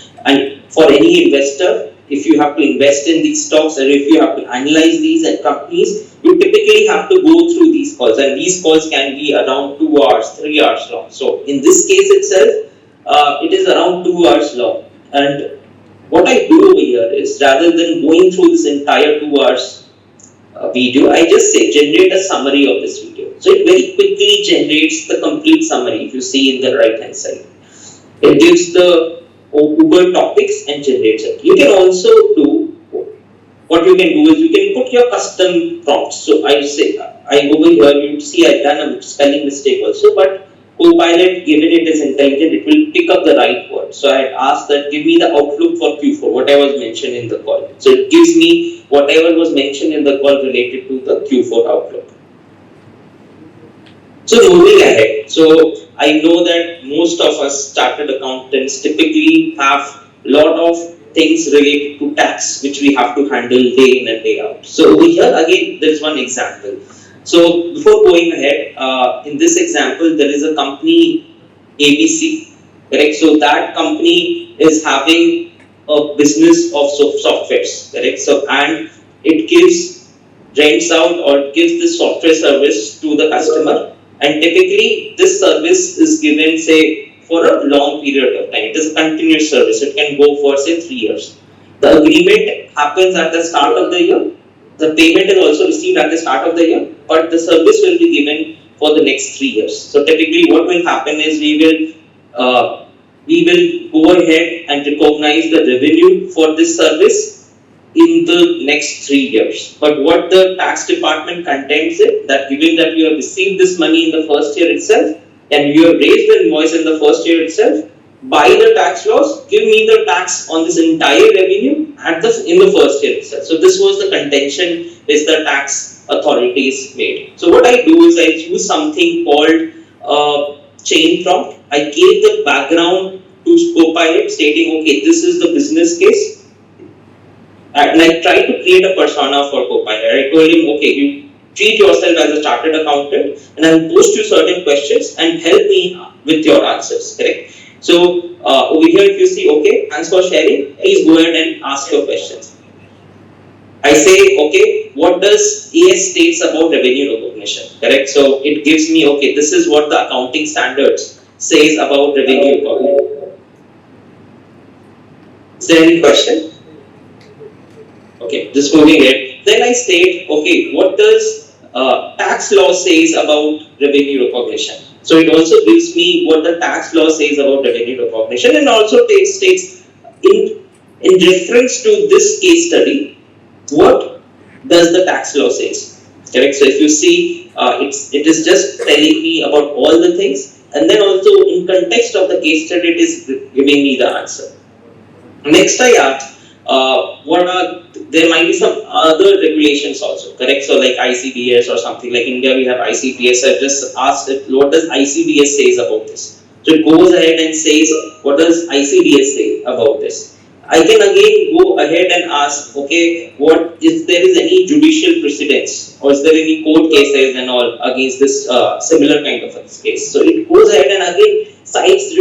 for any investor, if you have to invest in these stocks or if you have to analyze these companies, you typically have to go through these calls, and these calls can be around 2 hours, 3 hours long. So in this case itself, it is around 2 hours long. And what I do over here is, rather than going through this entire 2 hours video, I just say generate a summary of this video. So it very quickly generates the complete summary. If you see in the right hand side, it gives the Uber topics and generates it. You can also do, what you can do is you can put your custom prompts. So I say, over here you see I've done a spelling mistake also, but Copilot, given it is intelligent, it will pick up the right word. So I asked that give me the outlook for Q4, whatever was mentioned in the call. So it gives me whatever was mentioned in the call related to the Q4 outlook. So moving ahead, so I know that most of us chartered accountants typically have a lot of things related to tax which we have to handle day in and day out. So over here again there is one example. So before going ahead, in this example there is a company ABC, correct? So that company is having a business of softwares, correct? So and it rents out or gives this software service to the customer, and typically this service is given say for a long period of time. It is a continuous service. It can go for say 3 years. The agreement happens at the start of the year. The payment is also received at the start of the year, but the service will be given for the next 3 years. So typically what will happen is we will go ahead and recognize the revenue for this service in the next 3 years. But what the tax department contends is that given that you have received this money in the first year itself and you have raised the invoice in the first year itself, by the tax laws, give me the tax on this entire revenue in the first year itself. So this was the contention which the tax authorities made. So what I do is I use something called chain prompt. I gave the background to Copilot stating, okay, this is the business case. And I tried to create a persona for Copilot. I told him, okay, you treat yourself as a chartered accountant and I'll post you certain questions and help me with your answers, correct? So over here if you see, okay, thanks for sharing, please go ahead and ask your questions. I say, okay, what does AS states about revenue recognition, correct? So it gives me, okay, this is what the accounting standards says about revenue recognition. Is there any question? Okay, just moving it. Then I state, okay, what does tax law says about revenue recognition? So it also gives me what the tax law says about revenue recognition, and also states in reference to this case study, what does the tax law says? Correct. So if you see, it is just telling me about all the things, and then also in context of the case study, it is giving me the answer. Next, I asked, there might be some other regulations also, correct? So like ICBS or something, like India we have ICBS. I just asked it, what does ICBS says about this? So it goes ahead and says, what does ICBS say about this? I can again go ahead and ask, okay, what if there is any judicial precedence or is there any court cases and all against this similar kind of a case? So it goes ahead and again cites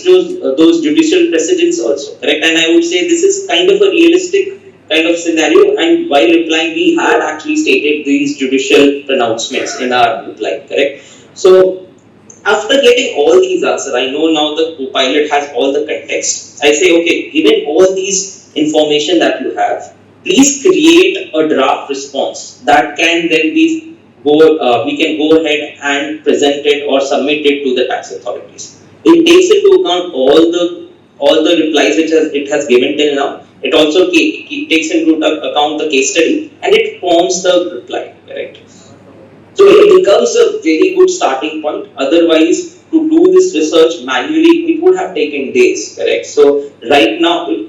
those judicial precedents also, correct? And I would say this is kind of a realistic kind of scenario, and while replying we had actually stated these judicial pronouncements in our reply, correct? So after getting all these answers, I know now the Copilot has all the context. I say, okay, given all these information that you have, please create a draft response that can then be we can go ahead and present it or submit it to the tax authorities. It takes into account all the replies which it has given till now. It also takes into account the case study and it forms the reply, correct? So it becomes a very good starting point. Otherwise, to do this research manually, it would have taken days, correct? So right now, it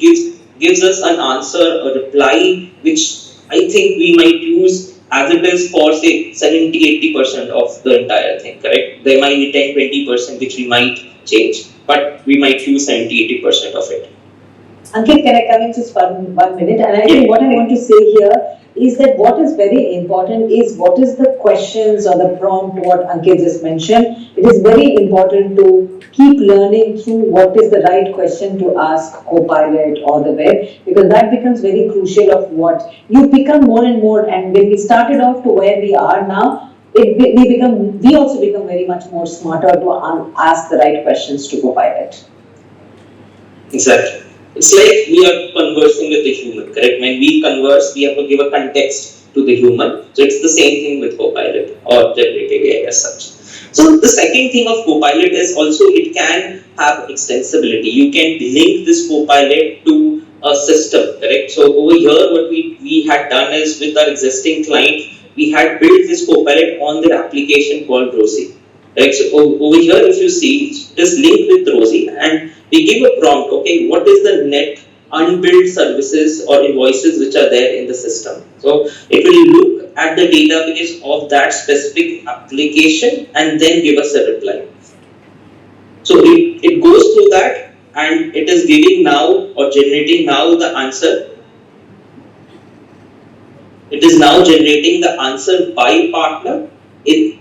gives us an answer, a reply, which I think we might use as it is for say 70-80% of the entire thing, correct? There might be 10-20% which we might change, but we might use 70-80% of it. Ankit, can I come in just 1 minute? And I think what I want to say here is that what is very important is what is the questions or the prompt, what Ankit just mentioned. It is very important to keep learning through what is the right question to ask Copilot or the web, because that becomes very crucial of what you become more and more. And when we started off to where we are now, we also become very much more smarter to ask the right questions to Copilot. Exactly. It's like we are conversing with the human, correct? When we converse, we have to give a context to the human. So it's the same thing with Copilot or generative AI as such. So the second thing of Copilot is also it can have extensibility. You can link this Copilot to a system, correct? So over here, what we had done is with our existing client, we had built this Copilot on their application called Rosie. Right, so over here, if you see, it is linked with Rosie, and we give a prompt. Okay, what is the net unbilled services or invoices which are there in the system? So it will look at the database of that specific application and then give us a reply. So it goes through that and it is giving now or generating now the answer. It is now generating the answer by partner.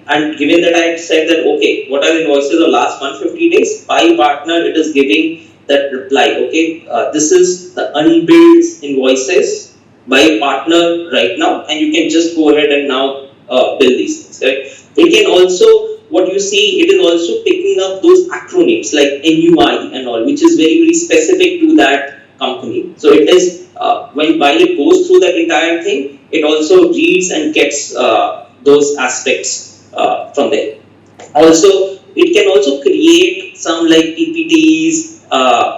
And given that I had said that, okay, what are the invoices of last 150 days? By partner, it is giving that reply, okay, this is the unbilled invoices by partner right now, and you can just go ahead and now bill these things, right? It can also, what you see, it is also picking up those acronyms like NUI and all, which is very, very specific to that company. So it is, while it goes through that entire thing, it also reads and gets those aspects from there. Also, it can also create some like PPTs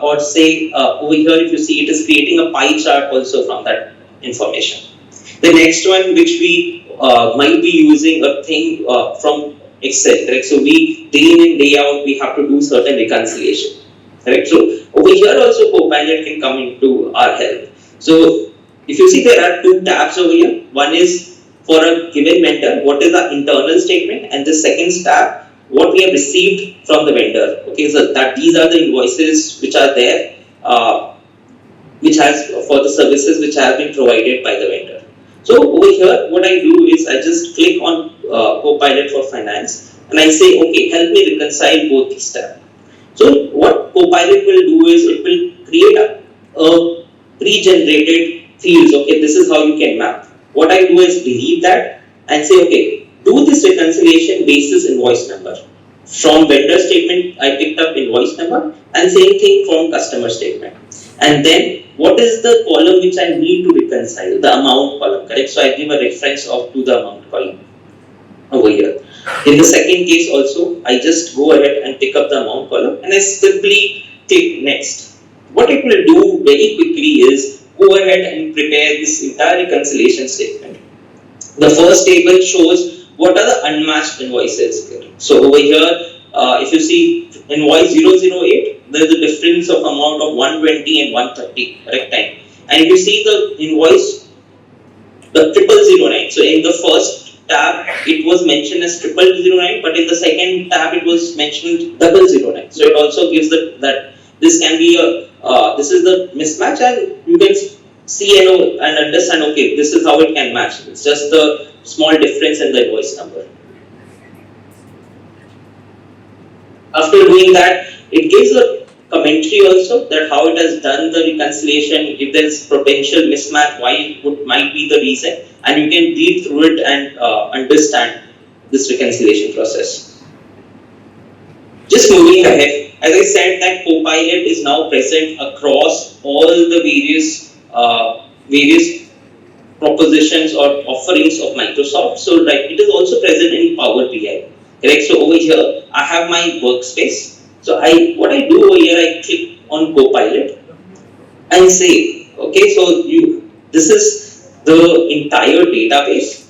or say over here if you see it is creating a pie chart also from that information. The next one which we might be using a thing from Excel, correct? So we day in and day out we have to do certain reconciliation, correct? So over here also Copilot can come into our help. So if you see there are two tabs over here. One is for a given vendor, what is the internal statement, and the second tab, what we have received from the vendor. Okay, so that these are the invoices which are there, which has for the services which have been provided by the vendor. So over here, what I do is I just click on Copilot for Finance, and I say, okay, help me reconcile both these tabs. So what Copilot will do is it will create a pre-generated fields. Okay, this is how you can map. What I do is delete that and say, okay, do this reconciliation basis invoice number. From vendor statement, I picked up invoice number, and same thing from customer statement. And then, what is the column which I need to reconcile? The amount column, correct? So I give a reference to the amount column over here. In the second case also, I just go ahead and pick up the amount column, and I simply click next. What it will do very quickly is go ahead and prepare this entire reconciliation statement. The first table shows what are the unmatched invoices. So over here, if you see invoice 008, there is a difference of amount of 120 and 130, correct time. And if you see the invoice, the 0009. So in the first tab, it was mentioned as 0009, but in the second tab, it was mentioned 009. So it also gives that this can be a this is the mismatch, and you can see and understand, okay, this is how it can match. It's just the small difference in the invoice number. After doing that, it gives a commentary also that how it has done the reconciliation, if there is potential mismatch, why it might be the reason, and you can read through it and understand this reconciliation process. Just moving ahead, as I said that Copilot is now present across all the various propositions or offerings of Microsoft. So right, it is also present in Power BI. Correct. So over here, I have my workspace. So what I do over here, I click on Copilot and say, okay, so this is the entire database.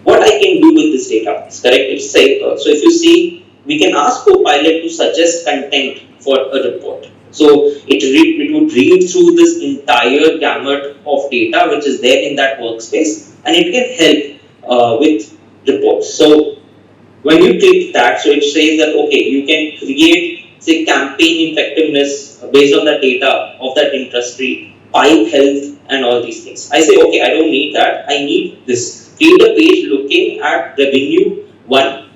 What I can do with this database, correct? It's say, so if you see, we can ask Copilot to suggest content for a report. So it would read through this entire gamut of data which is there in that workspace, and it can help with reports. So when you click that, so it says that okay, you can create say campaign effectiveness based on the data of that industry, pipe health, and all these things. I say okay, I don't need that. I need this. Create a page looking at revenue one,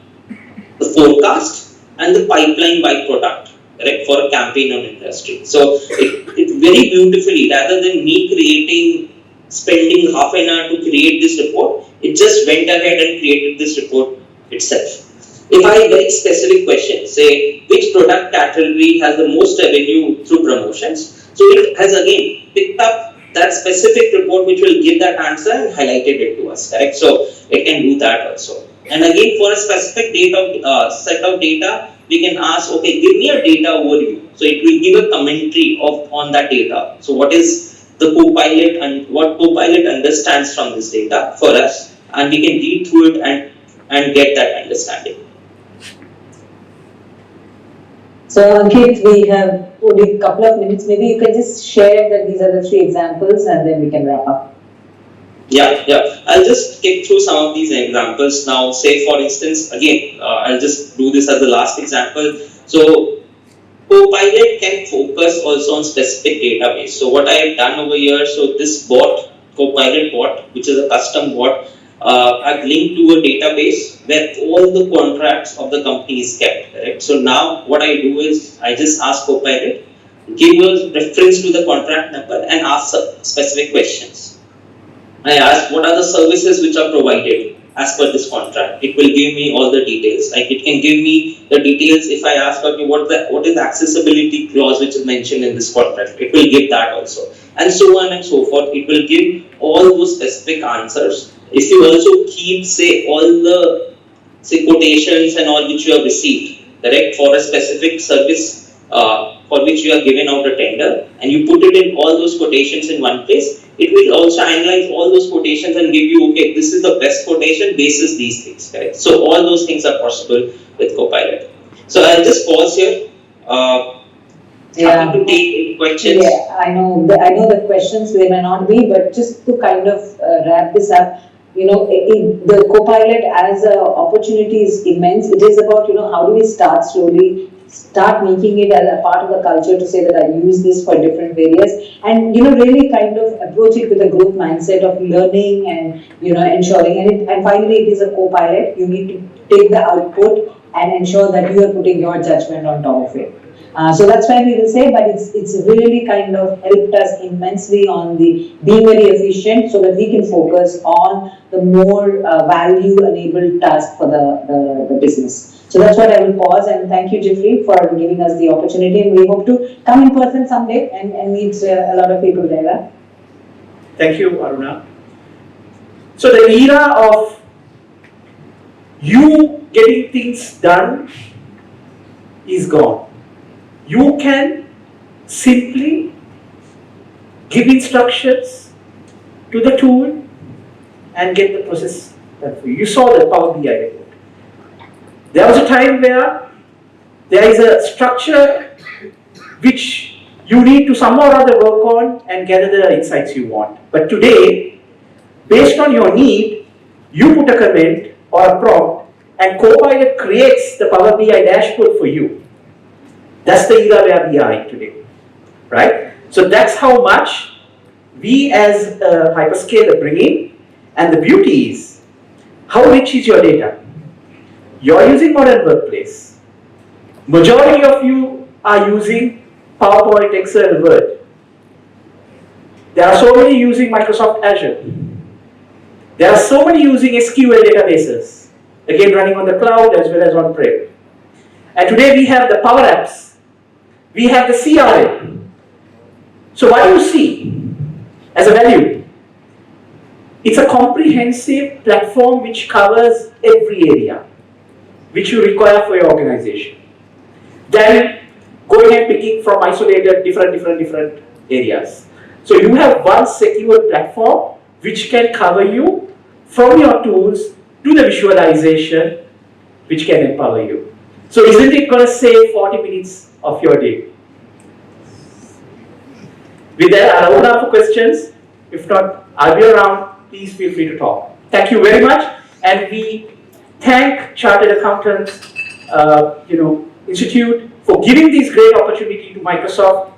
the forecast, and the pipeline by product, correct, for a campaign on industry. So it very beautifully, rather than me spending half an hour to create this report, it just went ahead and created this report itself. If I have very specific questions, say which product category has the most revenue through promotions, so it has again picked up that specific report which will give that answer and highlighted it to us, correct? So it can do that also. And again, for a specific set of data, we can ask, okay, give me a data overview. So it will give a commentary on that data. So what is the Copilot and what Copilot understands from this data for us, and we can read through it and get that understanding. So Ankit, we have only a couple of minutes. Maybe you can just share that these are the 3 examples, and then we can wrap up. Yeah. I'll just skip through some of these examples now. Say for instance, again, I'll just do this as the last example. So Copilot can focus also on specific database. So what I have done over here, so this bot, Copilot bot, which is a custom bot, I've linked to a database where all the contracts of the company is kept, correct? So now what I do is I just ask Copilot, give a reference to the contract number and ask specific questions. I ask what are the services which are provided as per this contract. It will give me all the details. Like it can give me the details if I ask okay, what is the accessibility clause which is mentioned in this contract. It will give that also, and so on and so forth. It will give all those specific answers. If you also keep say all the quotations and all which you have received, correct, for a specific service for which you have given out a tender, and you put it in all those quotations in one place, it will also analyze all those quotations and give you, okay, this is the best quotation basis these things, correct? So all those things are possible with Copilot. So I'll just pause here. Happy to take questions. Yeah, I know the questions they may not be, but just to kind of wrap this up, the Copilot as an opportunity is immense. It is about, how do we start making it as a part of the culture to say that I use this for different areas, and really kind of approach it with a growth mindset of learning and ensuring, and finally it is a co-pilot. You need to take the output and ensure that you are putting your judgment on top of it. So that's why we will say, but it's really kind of helped us immensely on the being very efficient so that we can focus on the more value enabled task for the business. So that's what I will pause, and thank you, Jiffry, for giving us the opportunity, and we hope to come in person someday and meet a lot of people there. Thank you, Aruna. So the era of you getting things done is gone. You can simply give instructions to the tool and get the process done for you. You saw the Power BI report. There was a time where there is a structure which you need to somehow or other work on and gather the insights you want. But today, based on your need, you put a comment or a prompt and Copilot creates the Power BI dashboard for you. That's the era where we are in today, right? So that's how much we as a hyperscaler bring in, and the beauty is, how rich is your data? You're using Modern Workplace. Majority of you are using PowerPoint, Excel, Word. There are so many using Microsoft Azure. There are so many using SQL databases, again running on the cloud as well as on-prem. And today we have the Power Apps. We have the CRM. So what do you see as a value? It's a comprehensive platform which covers every area which you require for your organization. Then going and picking from isolated different areas. So you have one secure platform which can cover you from your tools to the visualization which can empower you. So isn't it going to save 40 minutes of your day? With that, I'll open up for questions. If not, I'll be around. Please feel free to talk. Thank you very much. And we thank Chartered Accountants Institute for giving this great opportunity to Microsoft